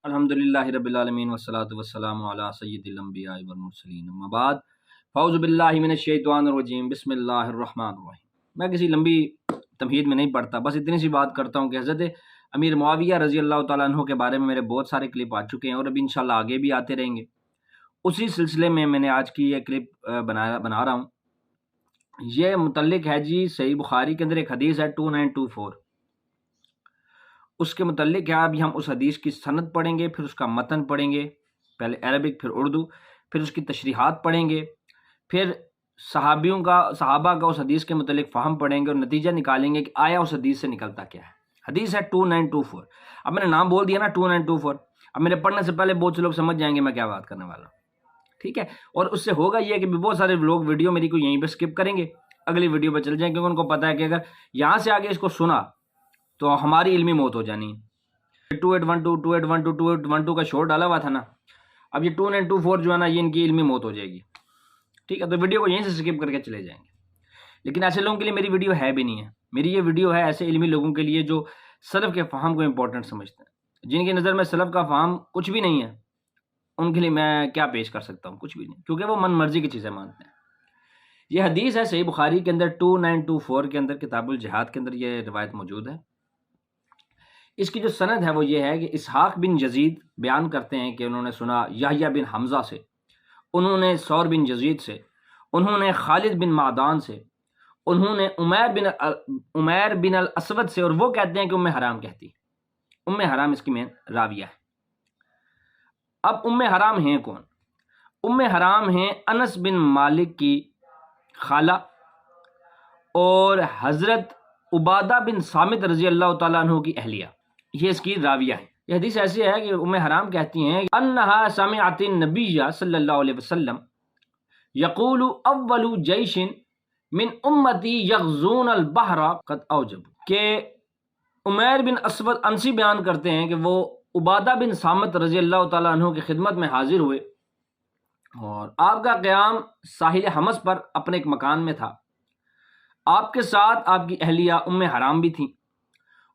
الحمدللہ رب العالمین والصلاۃ والسلام علی سید الانبیاء والمرسلین اما بعد فاعوذ باللہ من الشیطان الرجیم بسم اللہ الرحمن الرحیم۔ میں کسی لمبی تمہید میں نہیں پڑھتا، بس اتنی سی بات کرتا ہوں کہ حضرت امیر معاویہ رضی اللہ تعالیٰ عنہ کے بارے میں میرے بہت سارے کلپ آ چکے ہیں اور ابھی انشاءاللہ آگے بھی آتے رہیں گے۔ اسی سلسلے میں نے آج کی یہ کلپ بنا رہا ہوں۔ یہ متعلق ہے جی صحیح بخاری کے اندر ایک حدیث ہے 2924، اس کے متعلق ہے۔ ابھی ہم اس حدیث کی سند پڑھیں گے، پھر اس کا متن پڑھیں گے، پہلے عربک پھر اردو، پھر اس کی تشریحات پڑھیں گے، پھر صحابہ کا اس حدیث کے متعلق فہم پڑھیں گے اور نتیجہ نکالیں گے کہ آیا اس حدیث سے نکلتا کیا ہے۔ حدیث ہے 2924۔ اب میں نے نام بول دیا نا 2924، اب میرے پڑھنے سے پہلے بہت سے لوگ سمجھ جائیں گے میں کیا بات کرنے والا ہوں، ٹھیک ہے؟ اور اس سے ہوگا یہ کہ بہت سارے لوگ ویڈیو میری کو یہیں پہ سکپ کریں گے، اگلی ویڈیو پہ چل جائیں، کیونکہ ان کو پتہ ہے کہ اگر یہاں سے آگے اس کو سنا تو ہماری علمی موت ہو جانی ہے۔ 2812 کا شورٹ ڈالا ہوا تھا نا، اب یہ 2924 جو ہے نا یہ ان کی علمی موت ہو جائے گی، ٹھیک ہے؟ تو ویڈیو کو یہیں سے سکپ کر کے چلے جائیں گے۔ لیکن ایسے لوگوں کے لیے میری ویڈیو ہے بھی نہیں ہے، میری یہ ویڈیو ہے ایسے علمی لوگوں کے لیے جو سلف کے فہم کو امپورٹنٹ سمجھتے ہیں، جن کی نظر میں سلف کا فہم کچھ بھی نہیں ہے، ان کے لیے میں کیا پیش کر سکتا ہوں؟ کچھ بھی نہیں، کیونکہ وہ من مرضی کی چیزیں مانتے ہیں۔ یہ حدیث ہے صحیح بخاری کے اندر 2924 کے اندر، کتاب الجہاد کے اندر یہ روایت موجود ہے۔ اس کی جو سند ہے وہ یہ ہے کہ اسحاق بن یزید بیان کرتے ہیں کہ انہوں نے سنا یحییٰ بن حمزہ سے، انہوں نے ثور بن یزید سے، انہوں نے خالد بن معدان سے، انہوں نے عمیر بن الاسود سے، اور وہ کہتے ہیں کہ ام حرام کہتی۔ ام حرام اس کی مین راویہ ہے۔ اب ام حرام ہیں کون؟ ام حرام ہیں انس بن مالک کی خالہ اور حضرت عبادہ بن صامت رضی اللہ تعالیٰ عنہ کی اہلیہ، یہ اس کی راویہ ہے۔ یہ حدیث ایسی ہے کہ ام حرام کہتی ہیں انہا سمعت النبی صلی اللہ علیہ وسلم یقول اول جیش من امتی یغزون البحر قد اوجب، کہ عمیر بن اسود انسی بیان کرتے ہیں کہ وہ عبادہ بن صامت رضی اللہ تعالیٰ عنہ کی خدمت میں حاضر ہوئے اور آپ کا قیام ساحل حمص پر اپنے ایک مکان میں تھا، آپ کے ساتھ آپ کی اہلیہ ام حرام بھی تھیں۔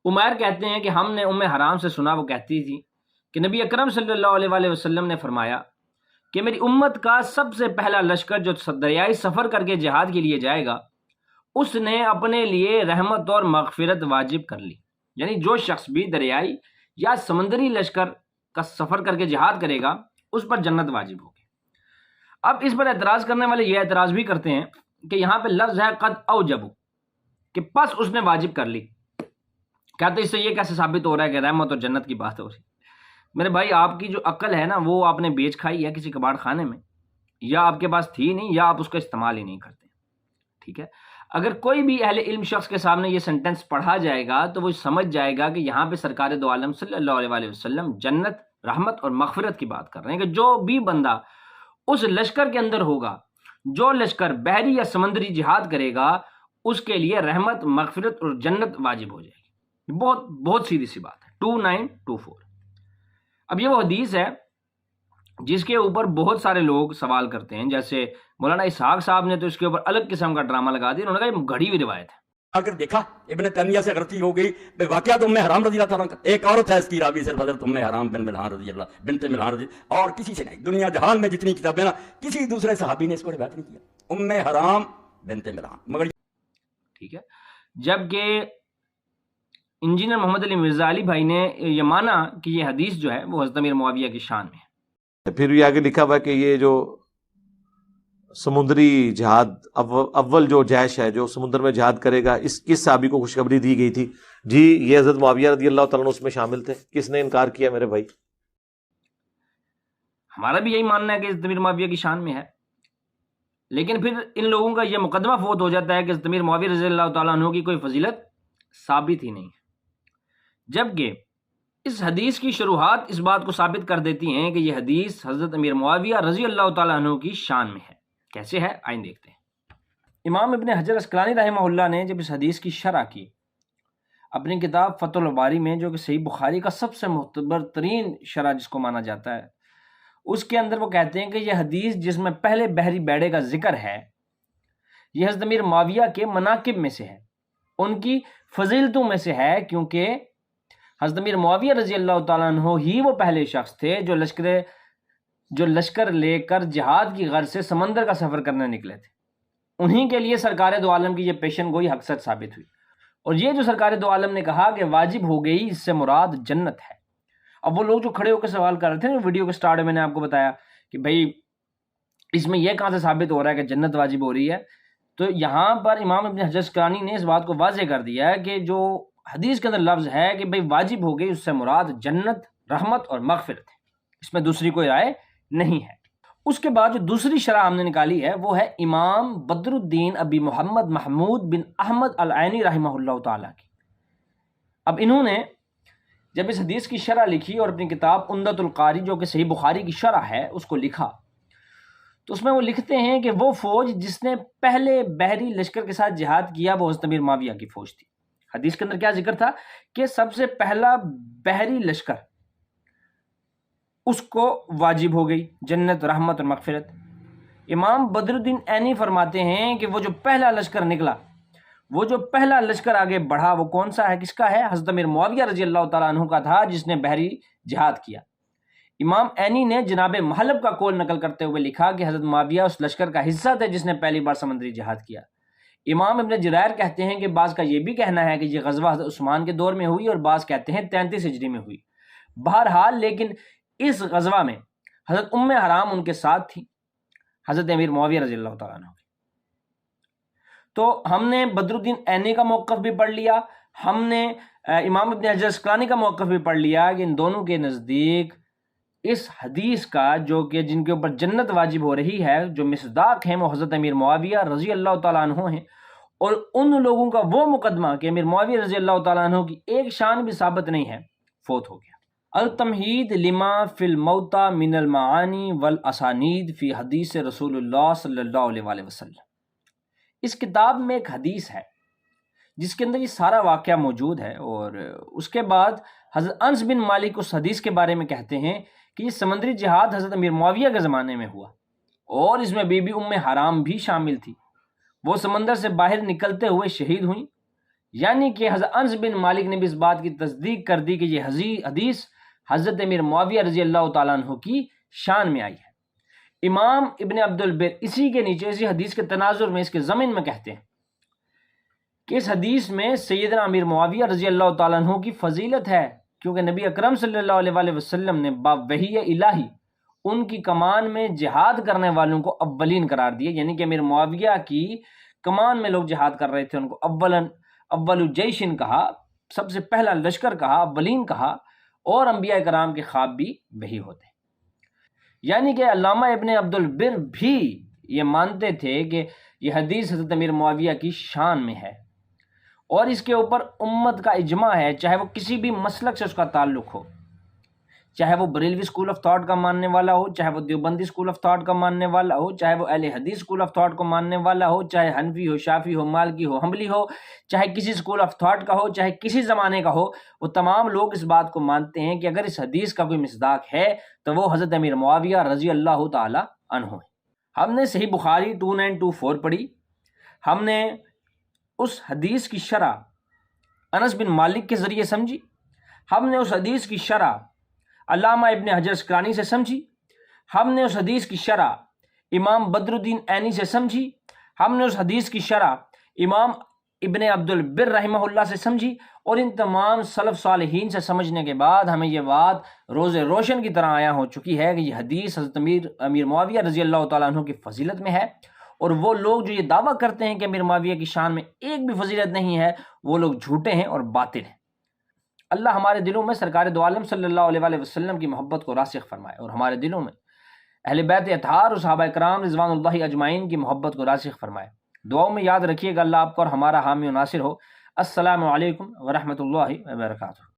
عمیر کہتے ہیں کہ ہم نے ام حرام سے سنا، وہ کہتی تھی کہ نبی اکرم صلی اللہ علیہ وآلہ وسلم نے فرمایا کہ میری امت کا سب سے پہلا لشکر جو دریائی سفر کر کے جہاد کے لیے جائے گا، اس نے اپنے لیے رحمت اور مغفرت واجب کر لی، یعنی جو شخص بھی دریائی یا سمندری لشکر کا سفر کر کے جہاد کرے گا اس پر جنت واجب ہوگی۔ اب اس پر اعتراض کرنے والے یہ اعتراض بھی کرتے ہیں کہ یہاں پہ لفظ ہے قد اوجب، کہ پس اس نے واجب کر لی۔ کہتے اس سے یہ کیسے ثابت ہو رہا ہے کہ رحمت اور جنت کی بات ہو رہی ہے؟ میرے بھائی آپ کی جو عقل ہے نا وہ آپ نے بیچ کھائی ہے کسی کباڑ خانے میں، یا آپ کے پاس تھی نہیں، یا آپ اس کا استعمال ہی نہیں کرتے، ٹھیک ہے؟ اگر کوئی بھی اہل علم شخص کے سامنے یہ سنٹنس پڑھا جائے گا تو وہ سمجھ جائے گا کہ یہاں پہ سرکار دو عالم صلی اللہ علیہ وآلہ وسلم جنت، رحمت اور مغفرت کی بات کر رہے ہیں، کہ جو بھی بندہ اس لشکر کے اندر ہوگا، جو لشکر بحری یا سمندری جہاد کرے گا، اس کے لیے رحمت، مغفرت اور جنت واجب ہو جائے گی۔ بہت بہت سیدھی سی بات ہے 2924۔ اب یہ وہ حدیث ہے جس کے اوپر بہت سارے لوگ سوال کرتے ہیں، جیسے مولانا اسحاق صاحب نے تو اس کے اوپر الگ قسم کا ڈرامہ لگا دیا، انہوں نے کہا یہ گھڑی ہوئی روایت ہے۔ اگر دیکھا ابن تیمیہ سے غلطی ہو گئی، واقعہ تو ام حرام رضی اللہ تعالیٰ، ایک عورت ہے اس کی راوی صرف حضرت ام حرام بن ملحان رضی اللہ بنت ملحان رضی، اور کسی سے نہیں، دنیا جہان میں جتنی کتابیں نا کسی دوسرے صحابی نے اس کو روایت نہیں کیا، ام حرام بنت ملحان، مگر ٹھیک ہے۔ جبکہ انجینئر محمد علی مرزا علی بھائی نے یہ مانا کہ یہ حدیث جو ہے وہ حضرت امیر معاویہ کی شان میں ہے۔ پھر بھی آگے لکھا ہوا ہے کہ یہ جو سمندری جہاد اول جو جیش ہے جو سمندر میں جہاد کرے گا، اس کس صحابی کو خوشخبری دی گئی تھی؟ جی یہ حضرت معاویہ رضی اللہ تعالیٰ عنہ اس میں شامل تھے۔ کس نے انکار کیا میرے بھائی؟ ہمارا بھی یہی ماننا ہے کہ حضرت امیر معاویہ کی شان میں ہے، لیکن پھر ان لوگوں کا یہ مقدمہ فوت ہو جاتا ہے کہ حضرت امیر معاویہ رضی اللہ تعالیٰ عنہ کی کوئی فضیلت ثابت ہی نہیں ہے، جبکہ اس حدیث کی شروحات اس بات کو ثابت کر دیتی ہیں کہ یہ حدیث حضرت امیر معاویہ رضی اللہ تعالیٰ عنہ کی شان میں ہے۔ کیسے ہے آئیں دیکھتے ہیں۔ امام ابن حجر اسقلانی رحمہ اللہ نے جب اس حدیث کی شرح کی اپنی کتاب فتح الباری میں، جو کہ صحیح بخاری کا سب سے معتبر ترین شرح جس کو مانا جاتا ہے، اس کے اندر وہ کہتے ہیں کہ یہ حدیث جس میں پہلے بحری بیڑے کا ذکر ہے، یہ حضرت امیر معاویہ کے مناقب میں سے ہے، ان کی فضیلتوں میں سے ہے، کیونکہ حضرت امیر معاویہ رضی اللہ تعالیٰ عنہ ہی وہ پہلے شخص تھے جو لشکر لے کر جہاد کی غرض سے سمندر کا سفر کرنے نکلے تھے. انہی کے لیے سرکار دو عالم کی یہ پیشن گوئی حقیقت ثابت ہوئی. اور یہ جو سرکار دو عالم نے کہا کہ واجب ہو گئی، اس سے مراد جنت ہے. اب وہ لوگ جو کھڑے ہو کے سوال کر رہے تھے نا ویڈیو کے سٹارٹ میں نے آپ کو بتایا کہ بھائی اس میں یہ کہاں سے ثابت ہو رہا ہے کہ جنت واجب ہو رہی ہے، تو یہاں پر امام ابن حجر اسقلانی نے اس بات کو واضح کر دیا ہے کہ جو حدیث کے اندر لفظ ہے کہ بھئی واجب ہو گئی، اس سے مراد جنت، رحمت اور مغفرت ہے. اس میں دوسری کوئی رائے نہیں ہے. اس کے بعد جو دوسری شرح ہم نے نکالی ہے وہ ہے امام بدر الدین ابی محمد محمود بن احمد العینی رحمہ اللہ تعالیٰ کی. اب انہوں نے جب اس حدیث کی شرح لکھی اور اپنی کتاب عمدۃ القاری جو کہ صحیح بخاری کی شرح ہے اس کو لکھا، تو اس میں وہ لکھتے ہیں کہ وہ فوج جس نے پہلے بحری لشکر کے ساتھ جہاد کیا وہ حضرت امیر معاویہ کی فوج تھی. حدیث کے اندر کیا ذکر تھا کہ سب سے پہلا بحری لشکر اس کو واجب ہو گئی جنت، رحمت اور مغفرت. امام بدر الدین عینی فرماتے ہیں کہ وہ جو پہلا لشکر نکلا، وہ جو پہلا لشکر آگے بڑھا وہ کون سا ہے، کس کا ہے؟ حضرت امیر معاویہ رضی اللہ تعالیٰ عنہ کا تھا جس نے بحری جہاد کیا. امام عینی نے جناب محلب کا قول نقل کرتے ہوئے لکھا کہ حضرت معاویہ اس لشکر کا حصہ تھے جس نے پہلی بار سمندری جہاد کیا. امام ابن جرائر کہتے ہیں کہ بعض کا یہ بھی کہنا ہے کہ یہ غزوہ حضرت عثمان کے دور میں ہوئی اور بعض کہتے ہیں 33 ہجری میں ہوئی. بہرحال لیکن اس غزوہ میں حضرت ام حرام ان کے ساتھ تھی، حضرت امیر معاویہ رضی اللہ تعالیٰ عنہ. تو ہم نے بدر الدین عینی کا موقف بھی پڑھ لیا، ہم نے امام ابن حجر اسقلانی کا موقف بھی پڑھ لیا کہ ان دونوں کے نزدیک اس حدیث کا جو کہ جن کے اوپر جنت واجب ہو رہی ہے جو مصداق ہیں وہ حضرت امیر معاویہ رضی اللہ تعالیٰ عنہ ہیں. اور ان لوگوں کا وہ مقدمہ کہ امیر معاویہ رضی اللہ تعالیٰ عنہ کی ایک شان بھی ثابت نہیں ہے، فوت ہو گیا. التمہید لما فی الموتى من المعانی والاسانید فی حدیث رسول اللہ صلی اللہ علیہ وآلہ وسلم. اس کتاب میں ایک حدیث ہے جس کے اندر یہ سارا واقعہ موجود ہے، اور اس کے بعد حضرت انس بن مالک اس حدیث کے بارے میں کہتے ہیں کہ یہ سمندری جہاد حضرت امیر معاویہ کے زمانے میں ہوا اور اس میں بی بی ام حرام بھی شامل تھی. وہ سمندر سے باہر نکلتے ہوئے شہید ہوئیں. یعنی کہ حضرت انس بن مالک نے بھی اس بات کی تصدیق کر دی کہ یہ حدیث حضرت امیر معاویہ رضی اللہ تعالیٰ عنہ کی شان میں آئی ہے. امام ابن عبد البر اسی کے نیچے اسی حدیث کے تناظر میں اس کے ضمن میں کہتے ہیں کہ اس حدیث میں سیدنا امیر معاویہ رضی اللہ تعالیٰ عنہ کی فضیلت ہے، کیونکہ نبی اکرم صلی اللہ علیہ وآلہ وسلم نے بوحی الہی ان کی کمان میں جہاد کرنے والوں کو اولین قرار دیے. یعنی کہ امیر معاویہ کی کمان میں لوگ جہاد کر رہے تھے، ان کو اول جیشن کہا، سب سے پہلا لشکر کہا، اولین کہا. اور انبیاء کرام کے خواب بھی وہی ہوتے ہیں. یعنی کہ علامہ ابن عبد البر بھی یہ مانتے تھے کہ یہ حدیث حضرت امیر معاویہ کی شان میں ہے اور اس کے اوپر امت کا اجماع ہے، چاہے وہ کسی بھی مسلک سے اس کا تعلق ہو، چاہے وہ بریلوی اسکول آف تھاٹ کا ماننے والا ہو، چاہے وہ دیوبندی اسکول آف تھاٹ کا ماننے والا ہو، چاہے وہ اہل حدیث اسکول آف تھاٹ کو ماننے والا ہو، چاہے حنفی ہو، شافعی ہو، مالکی ہو، حنبلی ہو، چاہے کسی اسکول آف تھاٹ کا ہو، چاہے کسی زمانے کا ہو، وہ تمام لوگ اس بات کو مانتے ہیں کہ اگر اس حدیث کا کوئی مصداق ہے تو وہ حضرت امیر معاویہ رضی اللہ تعالی عنہ ہے. ہم نے صحیح بخاری 2924 پڑھی، ہم نے اس حدیث کی شرح انس بن مالک کے ذریعے سمجھی، ہم نے اس حدیث کی شرح علامہ ابن حجر اسقلانی سے سمجھی، ہم نے اس حدیث کی شرح امام بدر الدین عینی سے سمجھی، ہم نے اس حدیث کی شرح امام ابن عبد البر رحمہ اللہ سے سمجھی. اور ان تمام سلف صالحین سے سمجھنے کے بعد ہمیں یہ بات روز روشن کی طرح عیاں ہو چکی ہے کہ یہ حدیث حضرت امیر معاویہ رضی اللہ تعالیٰ عنہ کی فضیلت میں ہے. اور وہ لوگ جو یہ دعویٰ کرتے ہیں کہ امیر معاویہ کی شان میں ایک بھی فضیلت نہیں ہے، وہ لوگ جھوٹے ہیں اور باطل ہیں. اللہ ہمارے دلوں میں سرکار دو عالم صلی اللہ علیہ وآلہ وسلم کی محبت کو راسخ فرمائے اور ہمارے دلوں میں اہل بیت اطہار اور صحابہ کرام رضوان اللہ اجمعین کی محبت کو راسخ فرمائے. دعاؤں میں یاد رکھیے گا. اللہ آپ کو اور ہمارا حامی و ناصر ہو. السلام علیکم ورحمۃ اللہ وبرکاتہ.